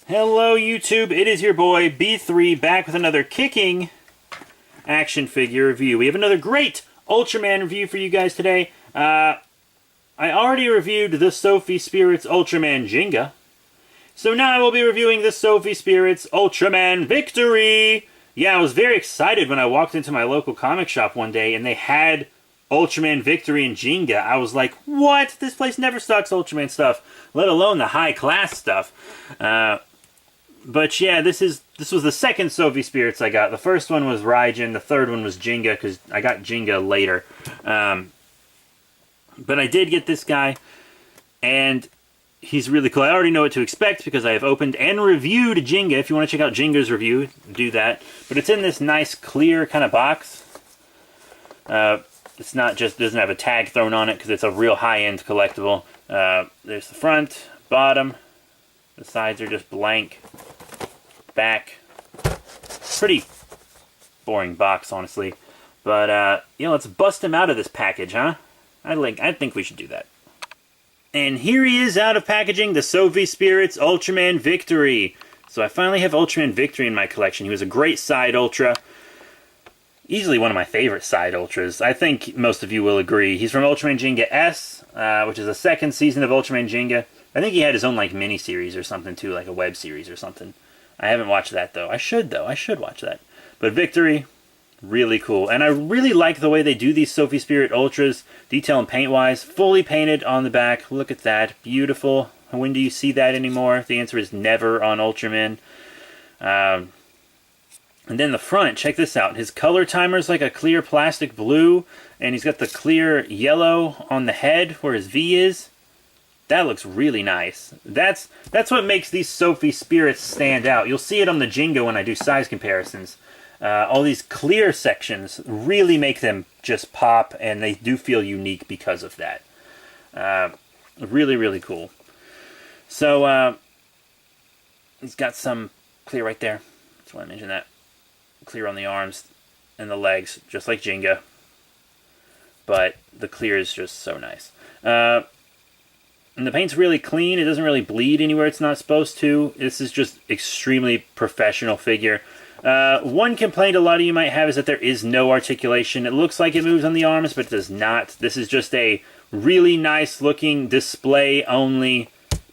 Hello YouTube, it is your boy B3 back with another kicking action figure review. We have another great Ultraman review for you guys today. I already reviewed the Sofvi Spirits Ultraman Jenga. So now I will be reviewing the Sofvi Spirits Ultraman Victory! Yeah, I was very excited when I walked into my local comic shop one day and they had Ultraman Victory and Jenga. I was like, what? This place never stocks Ultraman stuff, let alone the high-class stuff. But yeah, this was the second Sofvi Spirits I got. The first one was Raijin, the third one was Jenga, because I got Jenga later. But I did get this guy, and he's really cool. I already know what to expect because I have opened and reviewed Jenga. If you want to check out Jenga's review, do that. But it's in this nice clear kind of box. It's not just, doesn't have a tag thrown on it because it's a real high-end collectible. There's the front, bottom. The sides are just blank. Back. Pretty boring box, honestly. But, let's bust him out of this package, huh? I think we should do that. And here he is out of packaging, the Sofvi Spirits Ultraman Victory. So I finally have Ultraman Victory in my collection. He was a great side Ultra. Easily one of my favorite side Ultras. I think most of you will agree. He's from Ultraman Jenga S, which is the second season of Ultraman Jenga. I think he had his own, like, mini-series or something, too, like a web series or something. I haven't watched that, though. I should, though. I should watch that. But Victory, really cool. And I really like the way they do these Sofvi Spirit Ultras, detail and paint-wise. Fully painted on the back. Look at that. Beautiful. When do you see that anymore? The answer is never on Ultraman. And then the front, check this out. His color timer is like a clear plastic blue, and he's got the clear yellow on the head where his V is. That looks really nice. That's what makes these Sofvi Spirits stand out. You'll see it on the Jenga when I do size comparisons. All these clear sections really make them just pop, and they do feel unique because of that. Really, really cool. So, he's got some clear right there. Just want to mention that. Clear on the arms and the legs, just like Jenga. But the clear is just so nice. And the paint's really clean. It doesn't really bleed anywhere it's not supposed to. This is just extremely professional figure. One complaint a lot of you might have is that there is no articulation. It looks like it moves on the arms, but it does not. This is just a really nice looking display only.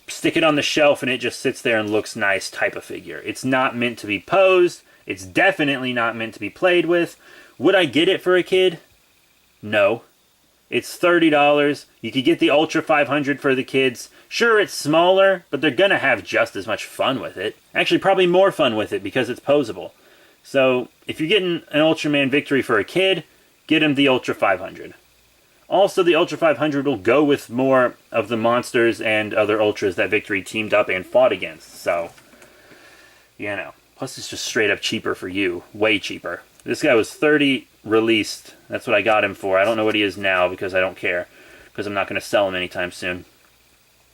Stick it on the shelf and it just sits there and looks nice type of figure. It's not meant to be posed. It's definitely not meant to be played with. Would I get it for a kid? No. It's $30. You could get the Ultra 500 for the kids. Sure, it's smaller, but they're going to have just as much fun with it. Actually, probably more fun with it because it's posable. So, if you're getting an Ultraman Victory for a kid, get him the Ultra 500. Also, the Ultra 500 will go with more of the monsters and other Ultras that Victory teamed up and fought against. So, you know. Plus, it's just straight up cheaper for you. Way cheaper. This guy was $30 released. That's what I got him for. I don't know what he is now because I don't care. Because I'm not going to sell him anytime soon.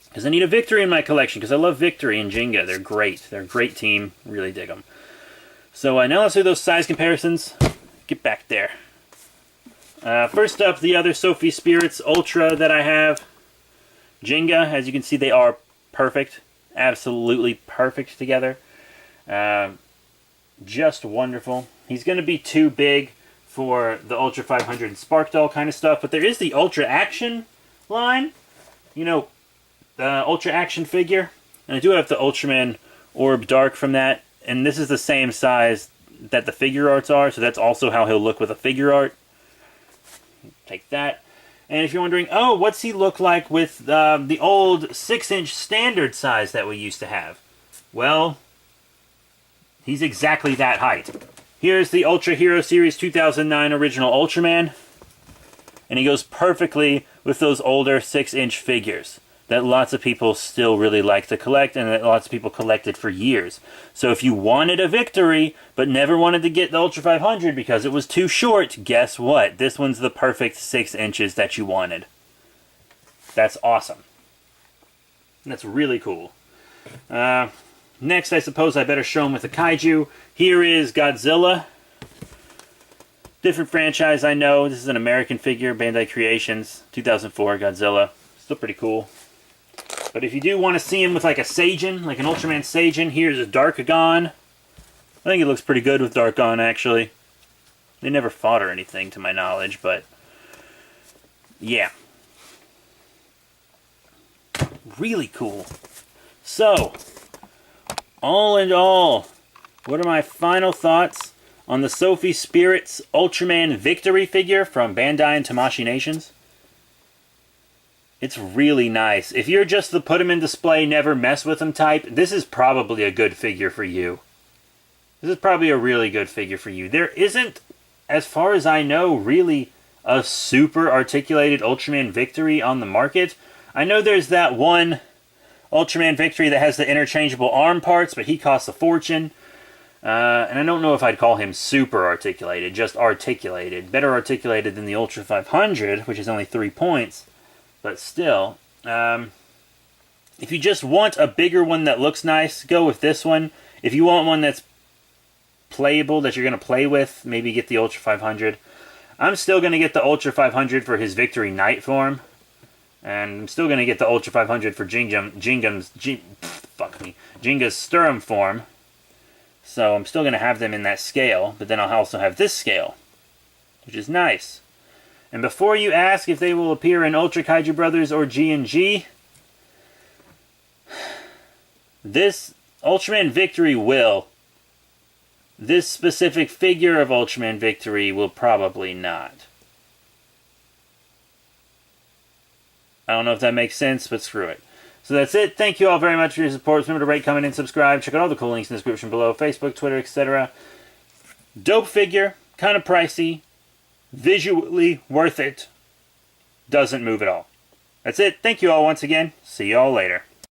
Because I need a Victory in my collection. Because I love Victory and Jenga. They're great. They're a great team. Really dig them. So now let's do those size comparisons. Get back there. First up, the other Sofvi Spirits Ultra that I have. Jenga. As you can see, they are perfect. Absolutely perfect together. Just wonderful. He's going to be too big for the Ultra 500 and Spark Doll kind of stuff, but there is the Ultra Action line. You know, the Ultra Action figure. And I do have the Ultraman Orb Dark from that, and this is the same size that the figure arts are, so that's also how he'll look with a figure art. Take that. And if you're wondering, oh, what's he look like with the old 6-inch standard size that we used to have? Well, he's exactly that height. Here's the Ultra Hero Series 2009 original Ultraman. And he goes perfectly with those older 6-inch figures that lots of people still really like to collect and that lots of people collected for years. So if you wanted a Victory but never wanted to get the Ultra 500 because it was too short, guess what? This one's the perfect 6 inches that you wanted. That's awesome. That's really cool. Next, I suppose I better show him with the Kaiju. Here is Godzilla. Different franchise, I know. This is an American figure, Bandai Creations, 2004 Godzilla. Still pretty cool. But if you do want to see him with like a Seijin, like an Ultraman Seijin, here's a Darkagon. I think it looks pretty good with Darkagon, actually. They never fought or anything, to my knowledge, but yeah. Really cool. So, all in all, what are my final thoughts on the Sofvi Spirits Ultraman Victory figure from Bandai and Tamashii Nations? It's really nice. If you're just the put him in display, never mess with him type, this is probably a good figure for you. This is probably a really good figure for you. There isn't, as far as I know, really a super articulated Ultraman Victory on the market. I know there's that one Ultraman Victory that has the interchangeable arm parts, but he costs a fortune. And I don't know if I'd call him super articulated, just articulated. Better articulated than the Ultra 500, which is only 3 points. But still, if you just want a bigger one that looks nice, go with this one. If you want one that's playable, that you're going to play with, maybe get the Ultra 500. I'm still going to get the Ultra 500 for his Victory Knight form. And I'm still going to get the Ultra 500 for Jinga's Sturm form. So I'm still going to have them in that scale, but then I'll also have this scale, which is nice. And before you ask if they will appear in Ultra Kaiju Brothers or G&G, this Ultraman Victory will. This specific figure of Ultraman Victory will probably not. I don't know if that makes sense, but screw it. So that's it. Thank you all very much for your support. Remember to rate, comment, and subscribe. Check out all the cool links in the description below. Facebook, Twitter, etc. Dope figure. Kind of pricey. Visually worth it. Doesn't move at all. That's it. Thank you all once again. See you all later.